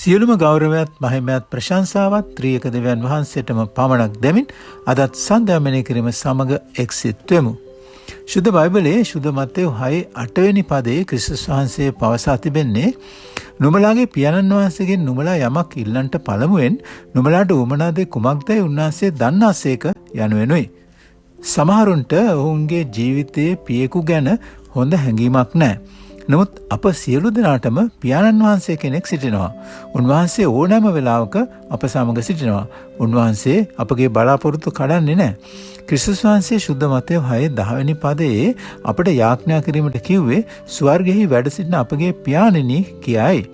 සියලුම ගෞරවයත් මහිමයත් ප්‍රශංසාවත් ත්‍රියක දෙවියන් වහන්සේටම පමණක් දෙමින් අදත් සන්ධ්‍යාමනය කිරීම සමග එක්සිත් වෙමු. ශුද්ධ බයිබලයේ ශුද්ධ මත්තෙව් 6:8 වෙනි පදයේ ක්‍රිස්තුස් වහන්සේ පවසා තිබෙන්නේ නුඹලාගේ පියාණන් වහන්සේගෙන් නුඹලා යමක් ඉල්ලන්ට පළමුවෙන් නුඹලාට උවමනා දේ කුමක්දයි උන්වහන්සේ දන්නාසේක යනුවෙනුයි. සමහරුන්ට ඔවුන්ගේ ජීවිතයේ පියෙකු ගැන හොඳ හැඟීමක් නැහැ. නමුත් අප සියලු දෙනාටම පියාණන් වහන්සේ කෙනෙක් සිටිනවා. උන්වහන්සේ ඕනෑම වෙලාවක අප සමග සිටිනවා. උන්වහන්සේ අපගේ බලාපොරොත්තු කඩන්නේ නැහැ. ක්‍රිස්තුස් වහන්සේ ශුද්ධ මත්තෙව් 6:10 වෙනි පදයේ අපට යාඥා කිරීමට කිව්වේ ස්වර්ගෙහි වැඩ සිටින අපගේ පියාණෙනි කියයි.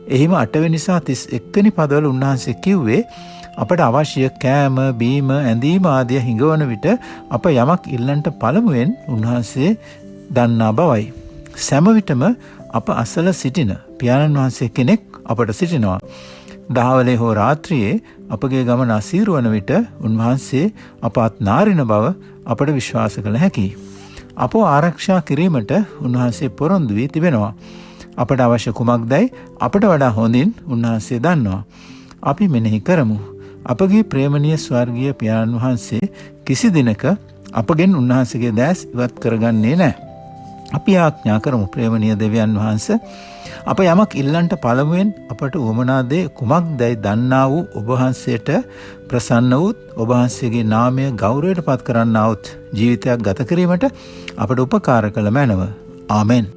එහිම 8 වෙනි සහ 31 වෙනි පදවල උන්වහන්සේ කිව්වේ අපට අවශ්‍ය කෑම, බීම, ඇඳීම ආදිය හිඟවන විට අප යමක් ඉල්ලන්ට පළමුවෙන් උන්වහන්සේ දන්නා බවයි. සෑම විටම අප අසල සිටින පියාණන් වහන්සේ කෙනෙක් අපට සිටිනවා. දහවලේ හෝ රාත්‍රියේ අපගේ ගමන අසීරු වන විට උන්වහන්සේ අප අත් නාරින බව අපට විශ්වාස කළ හැකියි. අපව ආරක්ෂා කිරීමට උන්වහන්සේ පොරොන්දු වී තිබෙනවා. අපට අවශ්‍ය කුමක්දයි අපට වඩා හොඳින් උන්වහන්සේ දන්නවා. අපි මෙනෙහි කරමු. අපගේ ප්‍රේමණීය ස්වර්ගීය පියාණන් වහන්සේ කිසි දිනක අපගෙන් උන්වහන්සේගේ දැස් ඉවත් කරගන්නේ නැහැ. අපි ආඥා කරමු ප්‍රේමණීය දෙවියන් වහන්සේ අප යමක් ඉල්ලන්ට පළමුවෙන් අපට උවමනා දේ කුමක්දයි දන්නා වූ ඔබ වහන්සේට ප්‍රසන්න වූත් ඔබ වහන්සේගේ නාමය ගෞරවයට පත් කරන්නා වූත් ජීවිතයක් ගත කිරීමට අපට උපකාර කළ මැනව. ආමෙන්.